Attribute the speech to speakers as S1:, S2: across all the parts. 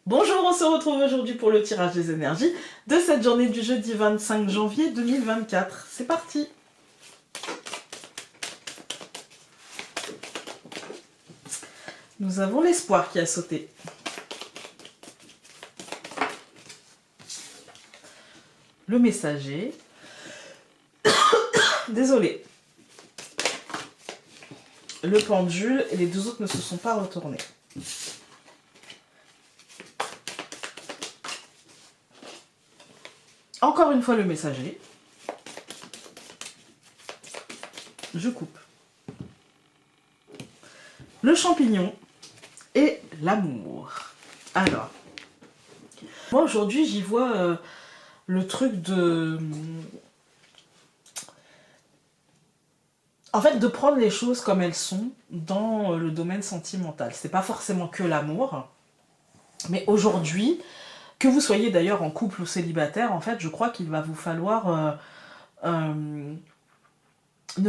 S1: Bonjour, on se retrouve aujourd'hui pour le tirage des énergies de cette journée du jeudi 25 janvier 2024. C'est parti! Nous avons l'espoir qui a sauté. Le messager. Désolé. Le pendule et les deux autres ne se sont pas retournés. Encore une fois le messager. Je coupe. Le champignon et l'amour. Alors, moi aujourd'hui j'y vois le truc de... En fait, de prendre les choses comme elles sont dans le domaine sentimental. C'est pas forcément que l'amour, mais aujourd'hui, que vous soyez d'ailleurs en couple ou célibataire, en fait, je crois qu'il va vous falloir ne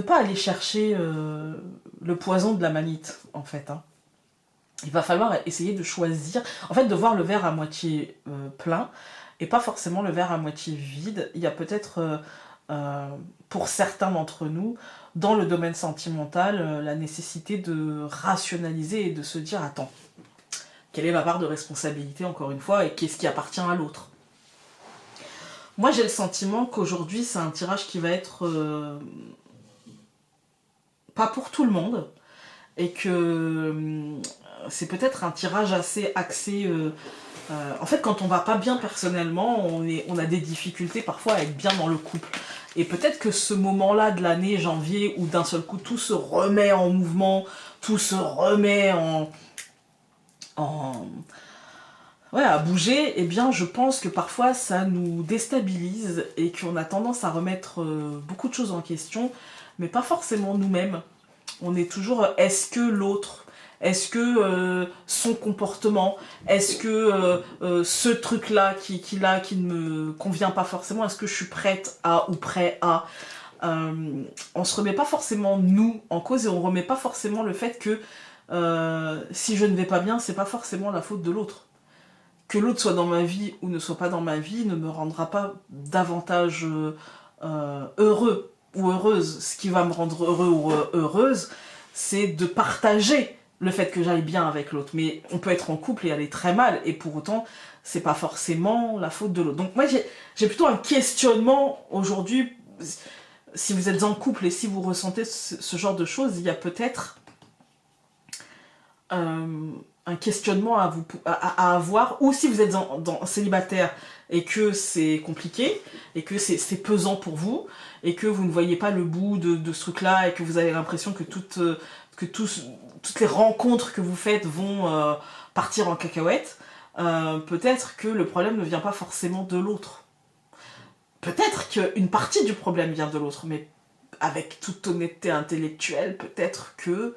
S1: pas aller chercher le poison de la manite, en fait. Hein. Il va falloir essayer de choisir, en fait, de voir le verre à moitié plein et pas forcément le verre à moitié vide. Il y a peut-être, pour certains d'entre nous, dans le domaine sentimental, la nécessité de rationaliser et de se dire, attends, quelle est ma part de responsabilité, encore une fois, et qu'est-ce qui appartient à l'autre? Moi, j'ai le sentiment qu'aujourd'hui, c'est un tirage qui va être pas pour tout le monde, et que c'est peut-être un tirage assez axé... en fait, quand on va pas bien personnellement, on a des difficultés parfois à être bien dans le couple. Et peut-être que ce moment-là de l'année, janvier, où d'un seul coup tout se remet en mouvement, tout se remet ouais, à bouger, eh bien je pense que parfois ça nous déstabilise et qu'on a tendance à remettre beaucoup de choses en question, mais pas forcément nous-mêmes. On est toujours, est-ce que l'autre, est-ce que son comportement, est-ce que ce truc-là qui ne me convient pas forcément, est-ce que je suis prête à ou prêt à... on se remet pas forcément nous en cause et on remet pas forcément le fait que si je ne vais pas bien, c'est pas forcément la faute de l'autre. Que l'autre soit dans ma vie ou ne soit pas dans ma vie ne me rendra pas davantage heureux ou heureuse. Ce qui va me rendre heureux ou heureuse, c'est de partager le fait que j'aille bien avec l'autre. Mais on peut être en couple et aller très mal, et pour autant, c'est pas forcément la faute de l'autre. Donc moi, j'ai plutôt un questionnement aujourd'hui. Si vous êtes en couple et si vous ressentez ce genre de choses, il y a peut-être un questionnement à avoir, ou si vous êtes dans célibataire et que c'est compliqué, et que c'est pesant pour vous, et que vous ne voyez pas le bout de ce truc-là, et que vous avez l'impression que toutes les rencontres que vous faites vont partir en cacahuète, peut-être que le problème ne vient pas forcément de l'autre. Peut-être qu'une partie du problème vient de l'autre, mais avec toute honnêteté intellectuelle, peut-être que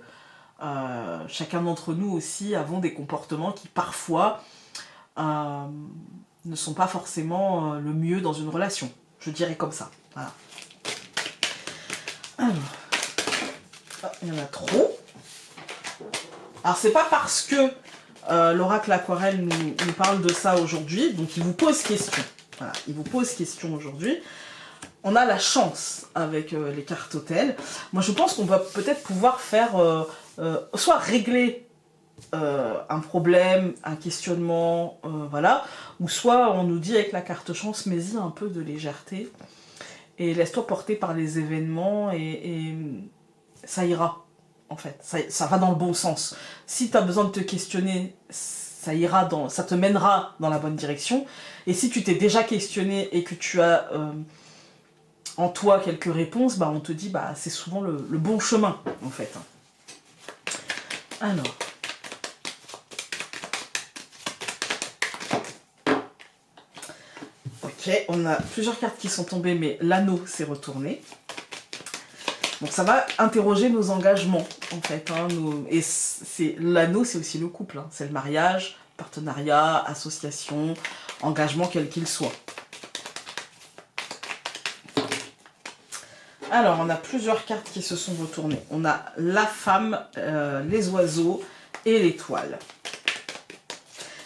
S1: chacun d'entre nous aussi avons des comportements qui parfois ne sont pas forcément le mieux dans une relation. Je dirais comme ça. Voilà. Alors, il y en a trop. Alors c'est pas parce que l'oracle aquarelle nous parle de ça aujourd'hui, donc il vous pose question. Voilà, il vous pose question aujourd'hui. On a la chance avec les cartes hôtels. Moi je pense qu'on va peut-être pouvoir faire soit régler un problème, un questionnement, voilà, ou soit on nous dit avec la carte chance, mets-y un peu de légèreté et laisse-toi porter par les événements et ça ira, en fait, ça va dans le bon sens. Si tu as besoin de te questionner, ça ira ça te mènera dans la bonne direction, et si tu t'es déjà questionné et que tu as en toi quelques réponses, bah on te dit bah c'est souvent le bon chemin, en fait. Alors, ok, on a plusieurs cartes qui sont tombées, mais l'anneau s'est retourné. Donc ça va interroger nos engagements, en fait. Hein, et l'anneau, c'est aussi le couple. Hein, c'est le mariage, partenariat, association, engagement quel qu'il soit. Alors, on a plusieurs cartes qui se sont retournées. On a la femme, les oiseaux et l'étoile.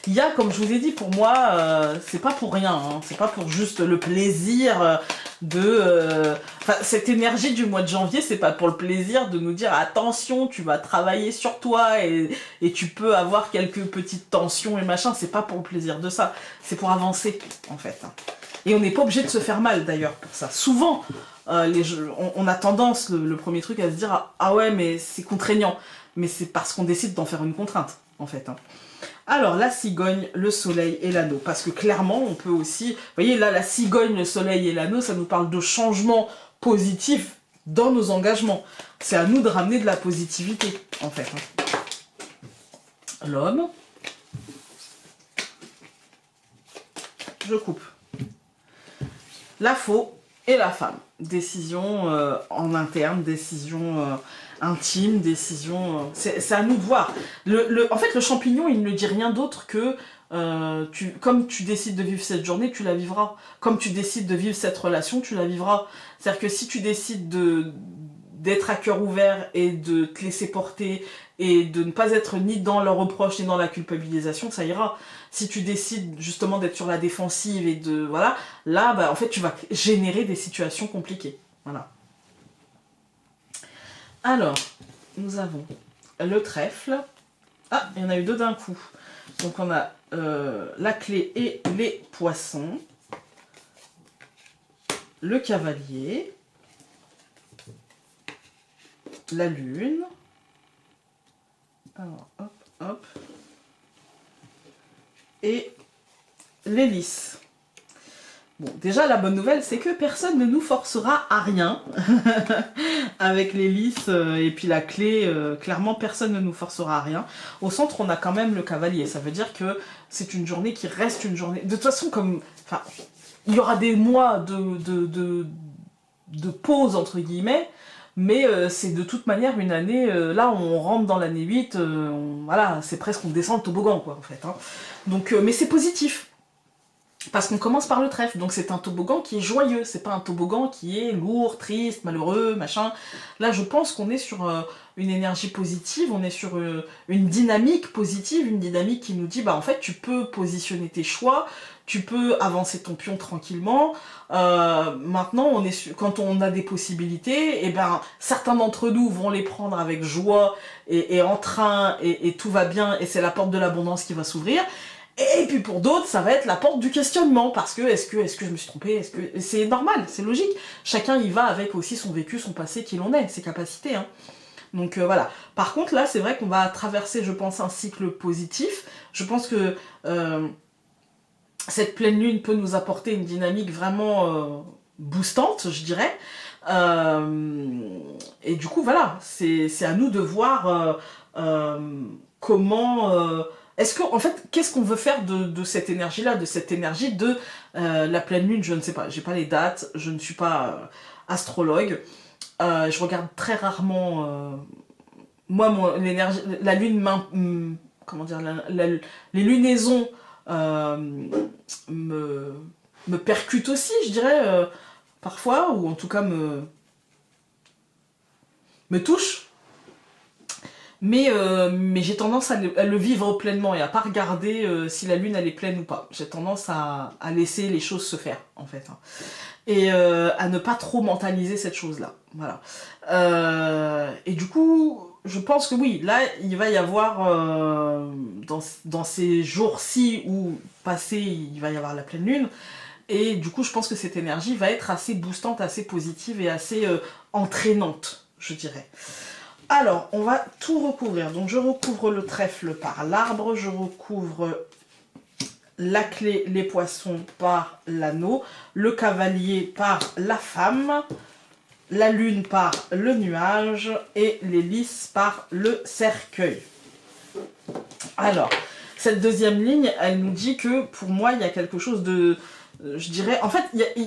S1: il y a, comme je vous ai dit, pour moi, c'est pas pour rien, hein, c'est pas pour juste le plaisir enfin, cette énergie du mois de janvier, c'est pas pour le plaisir de nous dire attention, tu vas travailler sur toi et tu peux avoir quelques petites tensions et machin, c'est pas pour le plaisir de ça, c'est pour avancer, en fait. Et on n'est pas obligé de se faire mal, d'ailleurs, pour ça. Souvent, on a tendance, le premier truc, à se dire ah ouais, mais c'est contraignant. Mais c'est parce qu'on décide d'en faire une contrainte, en fait. Hein. Alors, la cigogne, le soleil et l'anneau. Parce que clairement, on peut aussi... Vous voyez, là, la cigogne, le soleil et l'anneau, ça nous parle de changement positif dans nos engagements. C'est à nous de ramener de la positivité, en fait. Hein. L'homme. Je coupe. La faux et la femme. Décision en interne, décision intime, décision... c'est à nous de voir. En fait, le champignon, il ne dit rien d'autre que comme tu décides de vivre cette journée, tu la vivras. Comme tu décides de vivre cette relation, tu la vivras. C'est-à-dire que si tu décides d'être à cœur ouvert et de te laisser porter et de ne pas être ni dans le reproche ni dans la culpabilisation, ça ira. Si tu décides justement d'être sur la défensive et de... Voilà, là, bah, en fait, tu vas générer des situations compliquées. Voilà. Alors, nous avons le trèfle. Ah, il y en a eu deux d'un coup. Donc on a la clé et les poissons. Le cavalier. La lune. Alors, hop, hop. Et l'hélice. Bon, déjà, la bonne nouvelle, c'est que personne ne nous forcera à rien. Avec l'hélice et puis la clé, clairement, personne ne nous forcera à rien. Au centre, on a quand même le cavalier. Ça veut dire que c'est une journée qui reste une journée... De toute façon, comme... Enfin, il y aura des mois de pause, entre guillemets, mais c'est de toute manière une année... là, on rentre dans l'année 8, voilà, c'est presque on descend le toboggan, quoi, en fait. Hein. Donc, mais c'est positif. Parce qu'on commence par le trèfle, donc c'est un toboggan qui est joyeux, c'est pas un toboggan qui est lourd, triste, malheureux, machin. Là, je pense qu'on est sur une énergie positive, on est sur une dynamique positive, une dynamique qui nous dit, bah en fait, tu peux positionner tes choix, tu peux avancer ton pion tranquillement. Maintenant, quand on a des possibilités, et ben certains d'entre nous vont les prendre avec joie et entrain, et tout va bien, et c'est la porte de l'abondance qui va s'ouvrir. Et puis pour d'autres, ça va être la porte du questionnement, parce que est-ce que je me suis trompée, est-ce que c'est normal, c'est logique. Chacun y va avec aussi son vécu, son passé, qui l'on est, ses capacités. Hein. Donc voilà. Par contre là, c'est vrai qu'on va traverser, je pense, un cycle positif. Je pense que cette pleine lune peut nous apporter une dynamique vraiment boostante, je dirais. Et du coup, voilà, c'est à nous de voir comment... Est-ce que, en fait, qu'est-ce qu'on veut faire de cette énergie-là, de cette énergie de la pleine lune? Je ne sais pas, j'ai pas les dates, je ne suis pas astrologue, je regarde très rarement. Moi, l'énergie, la lune, comment dire, les lunaisons me percutent aussi, je dirais, parfois, ou en tout cas me touchent. Mais j'ai tendance à le vivre pleinement et à pas regarder si la lune elle est pleine ou pas. J'ai tendance à laisser les choses se faire en fait. Hein. Et à ne pas trop mentaliser cette chose-là. Voilà. Et du coup, je pense que oui, là il va y avoir, dans ces jours-ci où passé, il va y avoir la pleine lune. Et du coup, je pense que cette énergie va être assez boostante, assez positive et assez entraînante, je dirais. Alors, on va tout recouvrir. Donc, je recouvre le trèfle par l'arbre, je recouvre la clé, les poissons par l'anneau, le cavalier par la femme, la lune par le nuage et l'hélice par le cercueil. Alors, cette deuxième ligne, elle nous dit que pour moi, il y a quelque chose de... Je dirais, en fait,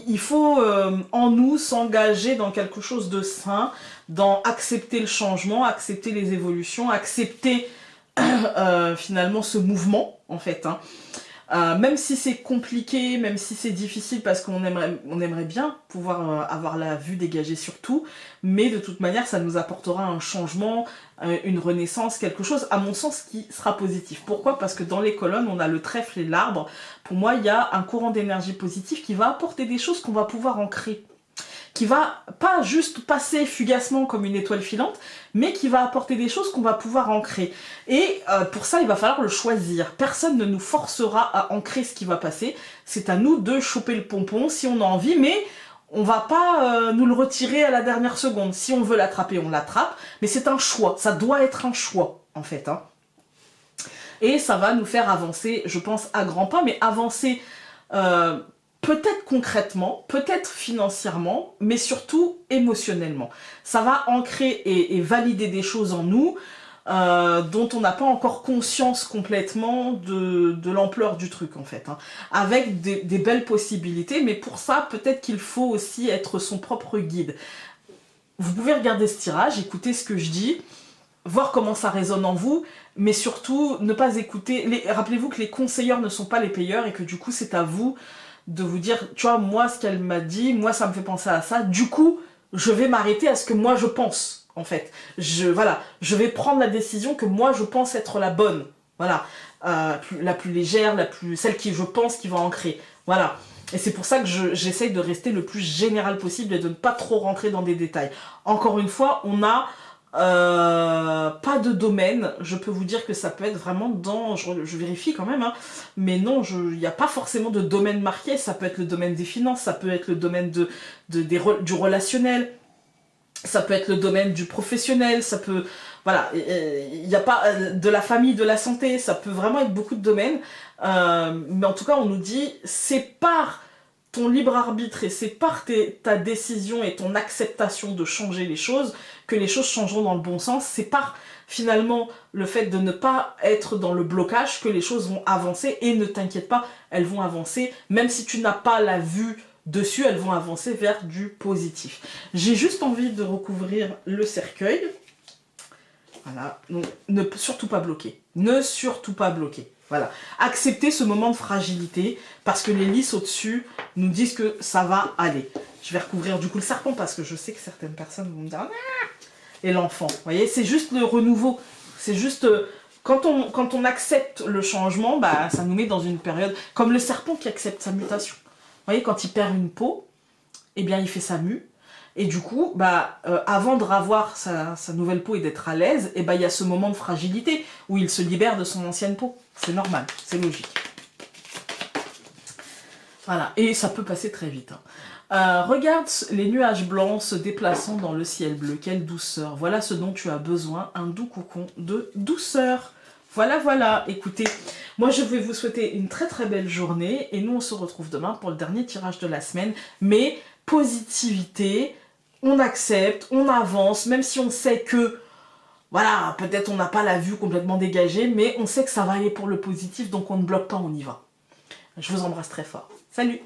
S1: il faut en nous s'engager dans quelque chose de sain, dans accepter le changement, accepter les évolutions, accepter finalement ce mouvement, en fait. Hein. Même si c'est compliqué, même si c'est difficile, parce qu'on aimerait bien pouvoir avoir la vue dégagée sur tout, mais de toute manière, ça nous apportera un changement, une renaissance, quelque chose, à mon sens, qui sera positif. Pourquoi? Parce que dans les colonnes, on a le trèfle et l'arbre. Pour moi, il y a un courant d'énergie positive qui va apporter des choses qu'on va pouvoir ancrer, qui va pas juste passer fugacement comme une étoile filante, mais qui va apporter des choses qu'on va pouvoir ancrer. Et pour ça, il va falloir le choisir. Personne ne nous forcera à ancrer ce qui va passer. C'est à nous de choper le pompon si on a envie, mais on va pas nous le retirer à la dernière seconde. Si on veut l'attraper, on l'attrape, mais c'est un choix. Ça doit être un choix, en fait. Hein. Et ça va nous faire avancer, je pense, à grands pas, mais avancer... peut-être concrètement, peut-être financièrement, mais surtout émotionnellement. Ça va ancrer et valider des choses en nous dont on n'a pas encore conscience complètement de l'ampleur du truc en fait. Hein. Avec des belles possibilités, mais pour ça, peut-être qu'il faut aussi être son propre guide. Vous pouvez regarder ce tirage, écouter ce que je dis, voir comment ça résonne en vous, mais surtout ne pas écouter... Rappelez-vous que les conseilleurs ne sont pas les payeurs et que du coup c'est à vous de vous dire, tu vois, moi, ce qu'elle m'a dit, moi, ça me fait penser à ça. Du coup, je vais m'arrêter à ce que moi, je pense, en fait. Voilà, je vais prendre la décision que moi, je pense être la bonne. Voilà, la plus légère, celle qui, je pense, qui va ancrer. Voilà. Et c'est pour ça que j'essaye de rester le plus général possible et de ne pas trop rentrer dans des détails. Encore une fois, on a... pas de domaine, je peux vous dire que ça peut être vraiment dans, je vérifie quand même, hein, mais non, il n'y a pas forcément de domaine marqué, ça peut être le domaine des finances, ça peut être le domaine du relationnel, ça peut être le domaine du professionnel, ça peut, voilà, il n'y a pas de la famille, de la santé, ça peut vraiment être beaucoup de domaines, mais en tout cas on nous dit, c'est par ton libre arbitre et c'est par ta décision et ton acceptation de changer les choses que les choses changeront dans le bon sens. C'est par finalement le fait de ne pas être dans le blocage que les choses vont avancer et ne t'inquiète pas, elles vont avancer. Même si tu n'as pas la vue dessus, elles vont avancer vers du positif. J'ai juste envie de recouvrir le cercueil. Voilà, donc ne surtout pas bloquer. Ne surtout pas bloquer. Voilà, accepter ce moment de fragilité parce que les lys au-dessus nous disent que ça va aller. Je vais recouvrir du coup le serpent parce que je sais que certaines personnes vont me dire ah! Et l'enfant, vous voyez, c'est juste le renouveau. C'est juste quand on accepte le changement, bah ça nous met dans une période comme le serpent qui accepte sa mutation. Vous voyez, quand il perd une peau, eh bien il fait sa mue. Et du coup, bah, avant de ravoir sa nouvelle peau et d'être à l'aise, eh ben, il y a ce moment de fragilité où il se libère de son ancienne peau. C'est normal, c'est logique. Voilà, et ça peut passer très vite. Hein. Regarde les nuages blancs se déplaçant dans le ciel bleu. Quelle douceur. Voilà ce dont tu as besoin, un doux cocon de douceur. Voilà, voilà. Écoutez, moi je vais vous souhaiter une très très belle journée et nous on se retrouve demain pour le dernier tirage de la semaine. Mais positivité, on accepte, on avance, même si on sait que, voilà, peut-être on n'a pas la vue complètement dégagée, mais on sait que ça va aller pour le positif, donc on ne bloque pas, on y va. Je vous embrasse très fort. Salut!